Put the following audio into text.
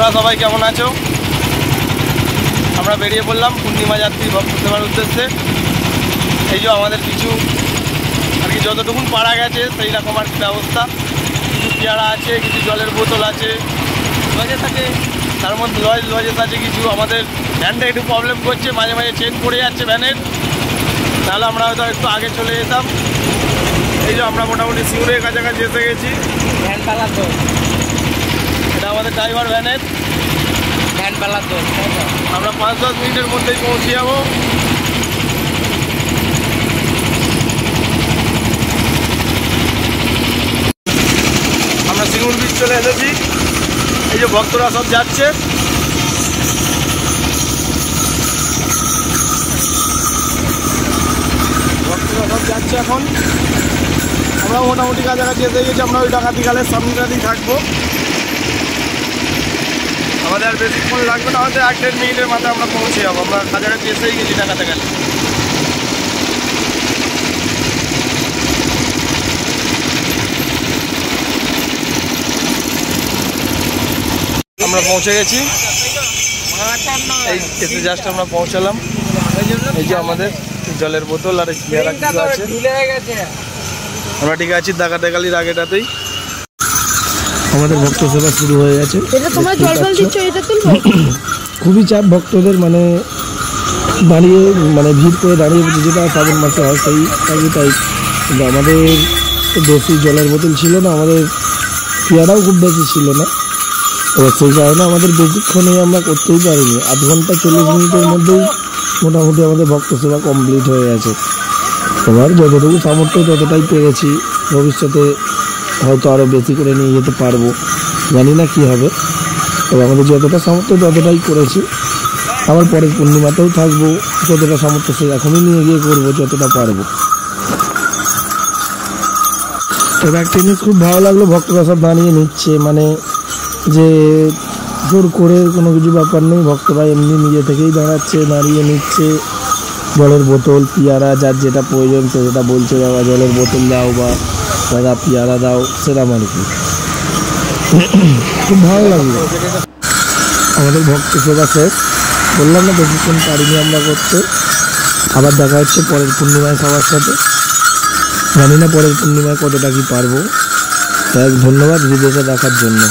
তোমরা সবাই কেমন আছো? আমরা বেরিয়ে পড়লাম পূর্ণিমা যাত্রী ভক্ত সেবার উদ্দেশ্যে। এই যে আমাদের কিছু আর কি যতটুকু পারা গেছে সেই রকম আর কি ব্যবস্থা। কিছু পেয়ারা আছে, কিছু জলের বোতল আছে, লজেস আছে, তার মধ্যে লজেস আছে কিছু। আমাদের ভ্যানটা একটু প্রবলেম করছে, মাঝে মাঝে চেন পড়ে যাচ্ছে ভ্যানের, তাহলে আমরা হয়তো একটু আগে চলে যেতাম। এই যে আমরা মোটামুটি সিঙ্গুরের কাছাকাছি এসে গেছি। ভ্যান পালাতো, এটা আমাদের ড্রাইভার ভ্যানের ভ্যান পালাতো। আমরা 5-10 মিনিটের মধ্যেই পৌঁছে যাবো। আমরা সিঙ্গুর বীচ চলে এসেছি। এই যে ভক্তরা সব যাচ্ছে। ভক্তরা সব যাচ্ছে এখন। আমরাও মোটামুটি কাছাকাছি এসে গেছি। আমরা ওই ডাকাতি খালের সামনেটাতেই থাকবো। আমাদের আর বেশিক্ষণ লাগবে না, হয়তো 1-1.5 মিনিটের মাথায় আমরা পৌঁছে যাবো। আমরা কাছাকাছি এসেই গেছি ডাকাতে গেলে। আমরা পৌঁছে গেছি। এই এসে জাস্ট আমরা পৌঁছালাম। এই যে আমাদের জলের বোতল আর পেয়ারা কিছু আছে। আমরা ঠিক আছি ডাকাতেগালির আগেটাতেই। আমাদের ভক্ত সেবা শুরু হয়ে গেছে। খুবই চাপ ভক্তদের, মানে দাঁড়িয়ে ভিড় করে দাঁড়িয়ে যেটা শ্রাবণ মাসে হয় সেই তাই। কিন্তু আমাদের বেশি জলের বোতল ছিল না, আমাদের পেয়ারাও খুব বেশি ছিল না। এবার সেই কারণে আমাদের বেশিক্ষণে আমরা করতেই পারিনি। 8 ঘন্টা 40 মিনিটের মধ্যেই মোটামুটি আমাদের ভক্ত সেবা কমপ্লিট হয়ে গেছে। এবার যতটুকু সামর্থ্য ততটাই পেরেছি। ভবিষ্যতে হয়তো আরও বেশি করে নিয়ে যেতে পারবো, জানি না কী হবে। তবে আমাদের যতটা সামর্থ্য ততটাই করেছি। আবার পরের পূর্ণিমাতেও থাকবো, যতটা সামর্থ্য সে এখনই নিয়ে গিয়ে করবো যতটা পারবো। তবে একটা জিনিস খুব ভালো লাগলো, ভক্তরা সব দাঁড়িয়ে নিচ্ছে, মানে যে জোর করে কোনো কিছু ব্যাপার নেই। ভক্তরা এমনি নিজে থেকেই দাঁড়াচ্ছে, দাঁড়িয়ে নিচ্ছে। জলের বোতল, পেয়ারা, যার যেটা প্রয়োজন সেটা বলছে, বাবা জলের বোতল দাও বা দাদা পেয়ারা দাও, সেরকম আর কি। খুব ভালো লাগলো। আমাদের ভক্ত সেবা শেষ, বললাম না বেশিক্ষণ পারিনি আমরা করতে। আবার দেখা হচ্ছে পরের পূর্ণিমায় সবার সাথে। জানি না পরের পূর্ণিমায় কতটা কি পারবো। তাই ধন্যবাদ ভিডিওটা দেখার জন্য।